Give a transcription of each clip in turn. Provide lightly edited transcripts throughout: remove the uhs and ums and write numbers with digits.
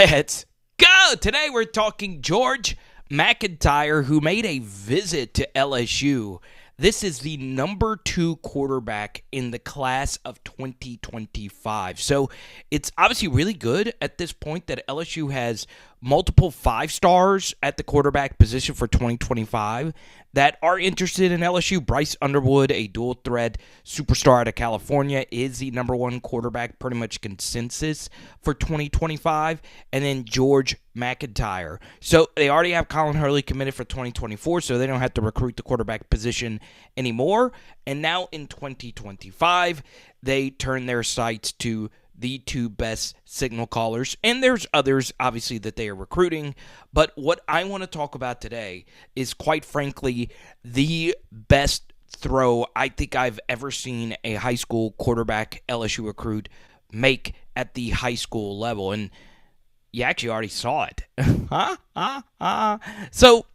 Let's go! Today we're talking George MacIntyre, who made a visit to LSU. This is the number 2 quarterback in the class of 2025. So it's obviously really good at this point that LSU has multiple 5-stars at the quarterback position for 2025 that are interested in LSU. Bryce Underwood, a dual-threat superstar out of California, is the number 1 quarterback, pretty much consensus for 2025. And then George MacIntyre. So they already have Colin Hurley committed for 2024, so they don't have to recruit the quarterback position anymore. And now in 2025, they turn their sights to the 2 best signal callers, and there's others, obviously, that they are recruiting. But what I want to talk about today is, quite frankly, the best throw I think I've ever seen a high school quarterback LSU recruit make at the high school level. And you actually already saw it. So,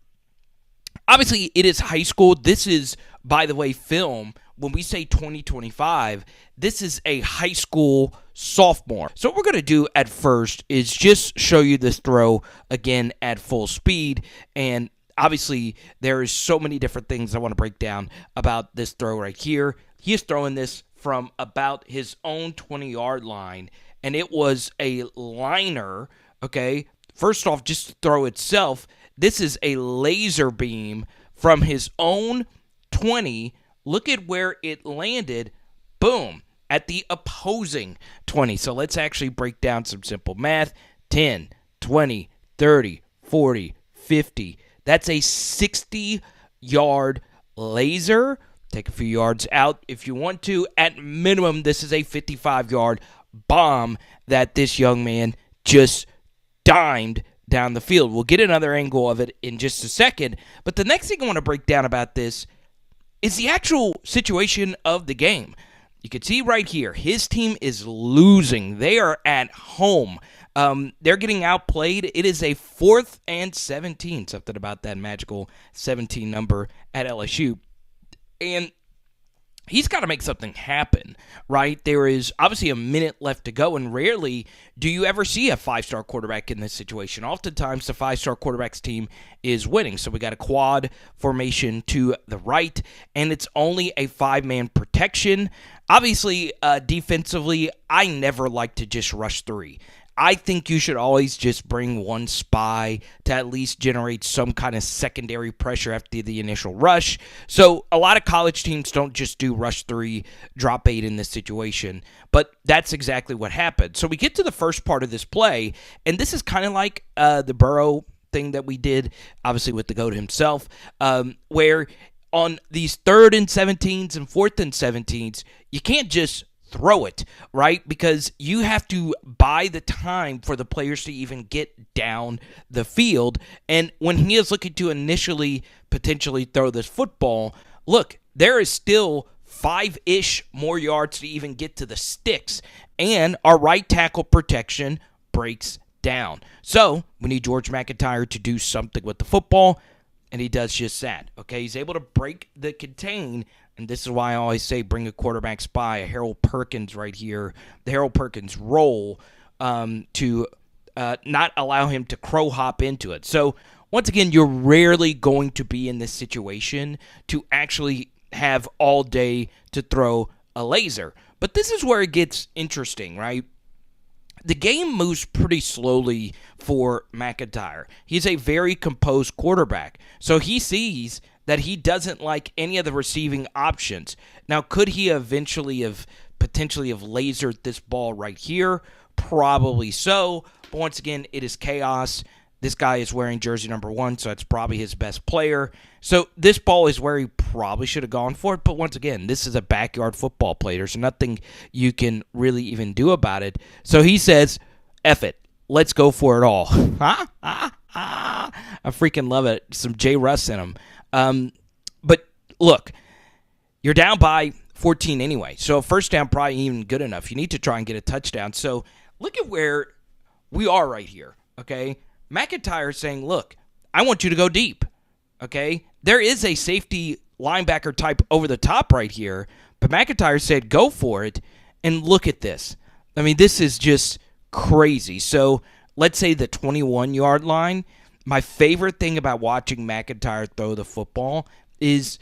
obviously, it is high school. This is, by the way, film. When we say 2025, this is a high school sophomore. So what we're going to do at first is just show you this throw again at full speed. And obviously, there is so many different things I want to break down about this throw right here. He is throwing this from about his own 20-yard line, and it was a liner, okay? First off, just the throw itself, this is a laser beam from his own 20. Look at where it landed. Boom. At the opposing 20. So let's actually break down some simple math. 10, 20, 30, 40, 50. That's a 60-yard laser. Take a few yards out if you want to. At minimum, this is a 55-yard bomb that this young man just dimed down the field. We'll get another angle of it in just a second. But the next thing I want to break down about this is the actual situation of the game. You can see right here, his team is losing. They are at home. They're getting outplayed. It is a 4th and 17, something about that magical 17 number at LSU. And he's got to make something happen, right? There is obviously a minute left to go, and rarely do you ever see a 5-star quarterback in this situation. Oftentimes, the 5-star quarterback's team is winning. So we got a quad formation to the right, and it's only a 5-man protection. Obviously, defensively, I never like to just rush 3. I think you should always just bring 1 spy to at least generate some kind of secondary pressure after the initial rush. So a lot of college teams don't just do rush 3, drop 8 in this situation, but that's exactly what happened. So we get to the first part of this play, and this is kind of like the Burrow thing that we did, obviously with the GOAT himself, where on these 3rd and 17s and 4th and 17s, you can't just throw it, right? Because you have to buy the time for the players to even get down the field. And when he is looking to initially potentially throw this football, look, there is still 5-ish more yards to even get to the sticks. And our right tackle protection breaks down. So we need George MacIntyre to do something with the football, and he does just that. Okay, he's able to break the contain. And this is why I always say bring a quarterback spy, a Harold Perkins right here, the Harold Perkins roll to not allow him to crow hop into it. So, once again, you're rarely going to be in this situation to actually have all day to throw a laser. But this is where it gets interesting, right? The game moves pretty slowly for MacIntyre. He's a very composed quarterback. So he sees that he doesn't like any of the receiving options. Now, could he eventually have potentially have lasered this ball right here? Probably so. But once again, it is chaos. This guy is wearing jersey number 1, so that's probably his best player. So this ball is where he probably should have gone for it. But once again, this is a backyard football play. There's nothing you can really even do about it. So he says, F it. Let's go for it all. I freaking love it. Some J. Russ in him. But look, you're down by 14 anyway. So a first down probably even good enough. You need to try and get a touchdown. So look at where we are right here, okay? MacIntyre is saying, look, I want you to go deep, okay? There is a safety linebacker type over the top right here, but MacIntyre said go for it, and look at this. I mean, this is just crazy. So let's say the 21-yard line, my favorite thing about watching MacIntyre throw the football is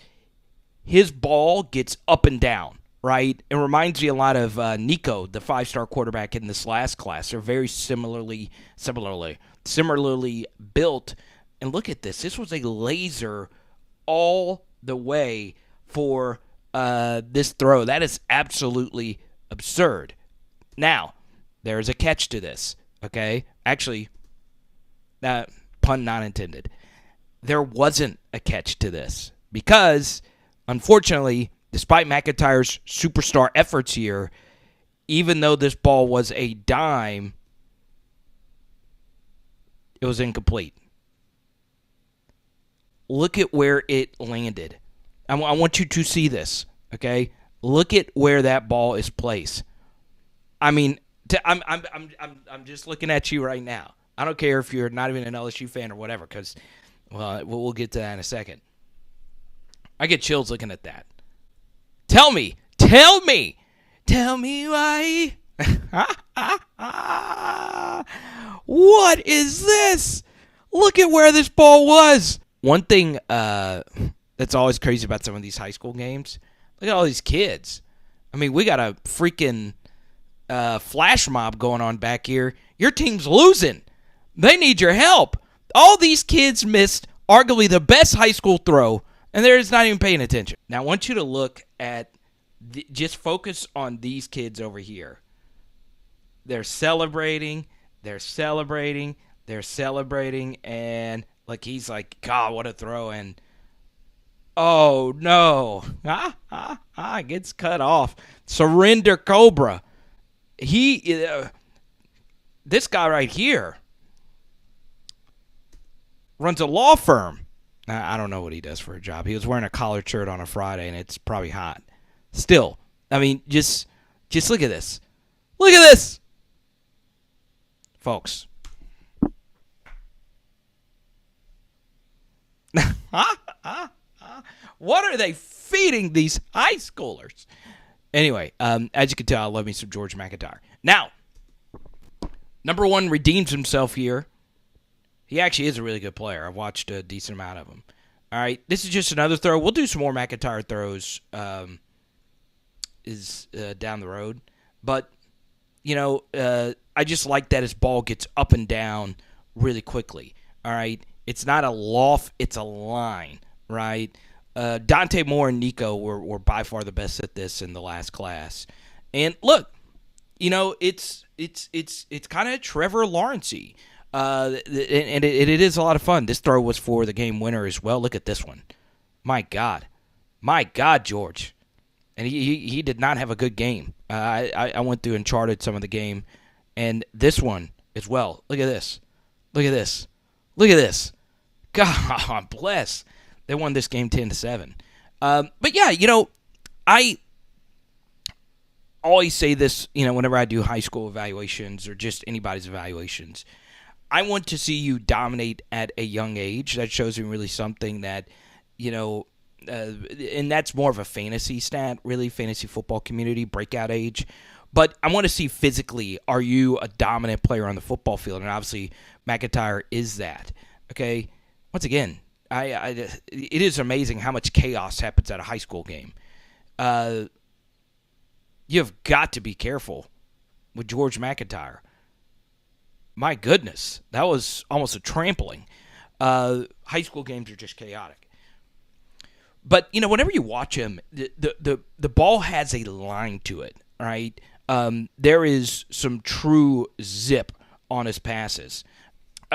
his ball gets up and down, right? It reminds me a lot of Nico, the 5-star quarterback in this last class. They're very similarly built. And look at this. This was a laser all the way for this throw. That is absolutely absurd. Now, there is a catch to this, okay? Actually, pun not intended. There wasn't a catch to this because, unfortunately, despite MacIntyre's superstar efforts here, even though this ball was a dime, it was incomplete. Look at where it landed. I want you to see this, okay? Look at where that ball is placed. I mean, I'm just looking at you right now. I don't care if you're not even an LSU fan or whatever, because, well, we'll get to that in a second. I get chills looking at that. Tell me why. What is this? Look at where this ball was. One thing that's always crazy about some of these high school games, look at all these kids. I mean, we got a freaking flash mob going on back here. Your team's losing. They need your help. All these kids missed arguably the best high school throw, and they're just not even paying attention. Now, I want you to look at, just focus on these kids over here. They're celebrating, and like he's like, God, what a throw, and oh no, gets cut off. Surrender Cobra. This guy right here runs a law firm. I don't know what he does for a job. He was wearing a collared shirt on a Friday, and it's probably hot. Still, I mean, just look at this. Look at this, folks. What are they feeding these high schoolers? Anyway, as you can tell, I love me some George MacIntyre. Now, number one redeems himself here. He actually is a really good player. I've watched a decent amount of him. All right, this is just another throw. We'll do some more MacIntyre throws down the road. But, I just like that his ball gets up and down really quickly. All right, it's not a loft, it's a line, right? Dante Moore and Nico were by far the best at this in the last class. And look, it's kind of Trevor Lawrence-y. And it is a lot of fun. This throw was for the game winner as well. Look at this one. My God, George. And he did not have a good game. I went through and charted some of the game. And this one as well. Look at this. God bless. They won this game 10-7. But yeah, I always say this, whenever I do high school evaluations or just anybody's evaluations. I want to see you dominate at a young age. That shows me really something that, and that's more of a fantasy stat, really, fantasy football community, breakout age. But I want to see physically, are you a dominant player on the football field? And obviously, MacIntyre is that. Okay? Once again, it is amazing how much chaos happens at a high school game. You've got to be careful with George MacIntyre. My goodness, that was almost a trampling. High school games are just chaotic. But, whenever you watch him, the ball has a line to it, right? There is some true zip on his passes.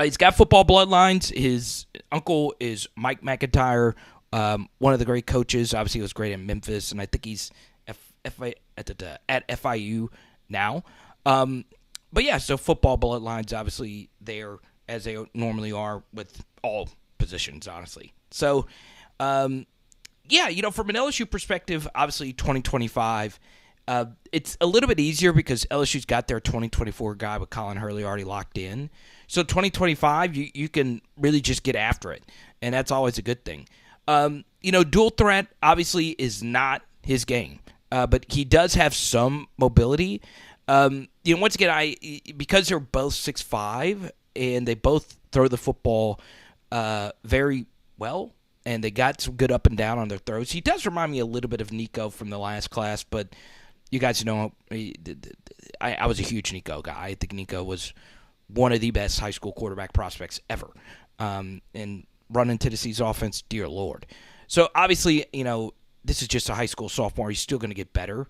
He's got football bloodlines. His uncle is Mike MacIntyre, one of the great coaches. Obviously, he was great in Memphis, and I think he's at FIU now. But yeah, so football bloodlines obviously there as they normally are with all positions, honestly. So, from an LSU perspective, obviously 2025, it's a little bit easier because LSU's got their 2024 guy with Colin Hurley already locked in. So 2025, you can really just get after it, and that's always a good thing. Dual threat obviously is not his game, but he does have some mobility. Once again, because they're both 6'5", and they both throw the football very well, and they got some good up and down on their throws. He does remind me a little bit of Nico from the last class, but you guys know I was a huge Nico guy. I think Nico was one of the best high school quarterback prospects ever. And running Tennessee's offense, dear Lord. So obviously, this is just a high school sophomore. He's still going to get better.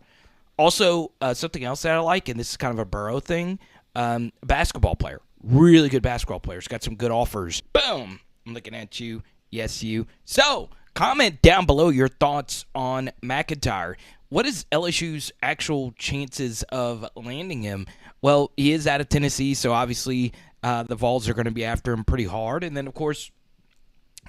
Also, something else that I like, and this is kind of a Burrow thing, basketball player. Really good basketball player. He's got some good offers. Boom. I'm looking at you. Yes, you. So, comment down below your thoughts on MacIntyre. What is LSU's actual chances of landing him? Well, he is out of Tennessee, so obviously the Vols are going to be after him pretty hard. And then, of course,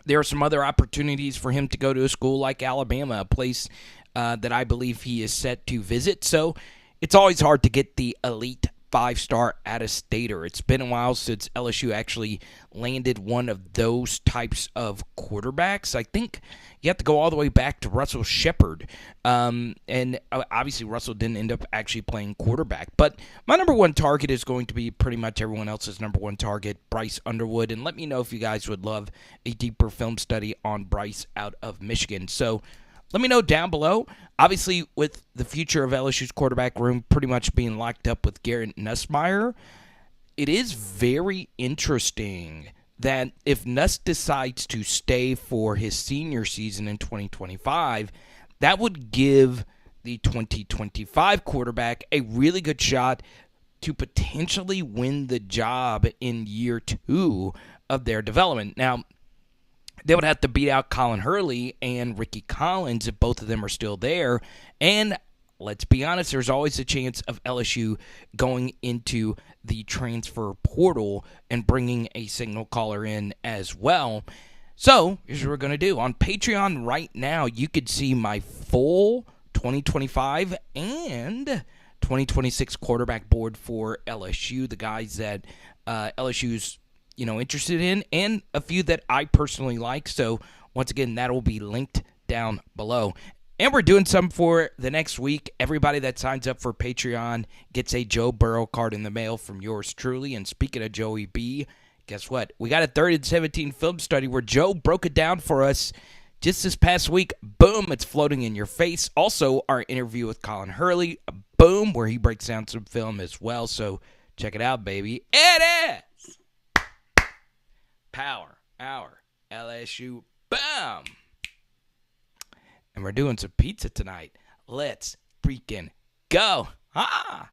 there are some other opportunities for him to go to a school like Alabama, a place that I believe he is set to visit. So it's always hard to get the elite 5-star out-of-stater. It's been a while since LSU actually landed one of those types of quarterbacks. I think you have to go all the way back to Russell Shepard. And obviously Russell didn't end up actually playing quarterback. But my number one target is going to be pretty much everyone else's number one target, Bryce Underwood. And let me know if you guys would love a deeper film study on Bryce out of Michigan. So let me know down below. Obviously, with the future of LSU's quarterback room pretty much being locked up with Garrett Nussmeier, it is very interesting that if Nuss decides to stay for his senior season in 2025, that would give the 2025 quarterback a really good shot to potentially win the job in year 2 of their development. Now, they would have to beat out Colin Hurley and Ricky Collins if both of them are still there. And let's be honest, there's always a chance of LSU going into the transfer portal and bringing a signal caller in as well. So here's what we're going to do. On Patreon right now, you could see my full 2025 and 2026 quarterback board for LSU, the guys that LSU's interested in, and a few that I personally like. So once again, that will be linked down below. And we're doing some for the next week. Everybody that signs up for Patreon gets a Joe Burrow card in the mail from yours truly. And speaking of Joey B, guess what? We got a 3rd and 17 film study where Joe broke it down for us just this past week. Boom, it's floating in your face. Also, our interview with Colin Hurley, boom, where he breaks down some film as well. So check it out, baby. It is Power Hour LSU. Boom! And we're doing some pizza tonight. Let's freaking go. Ah!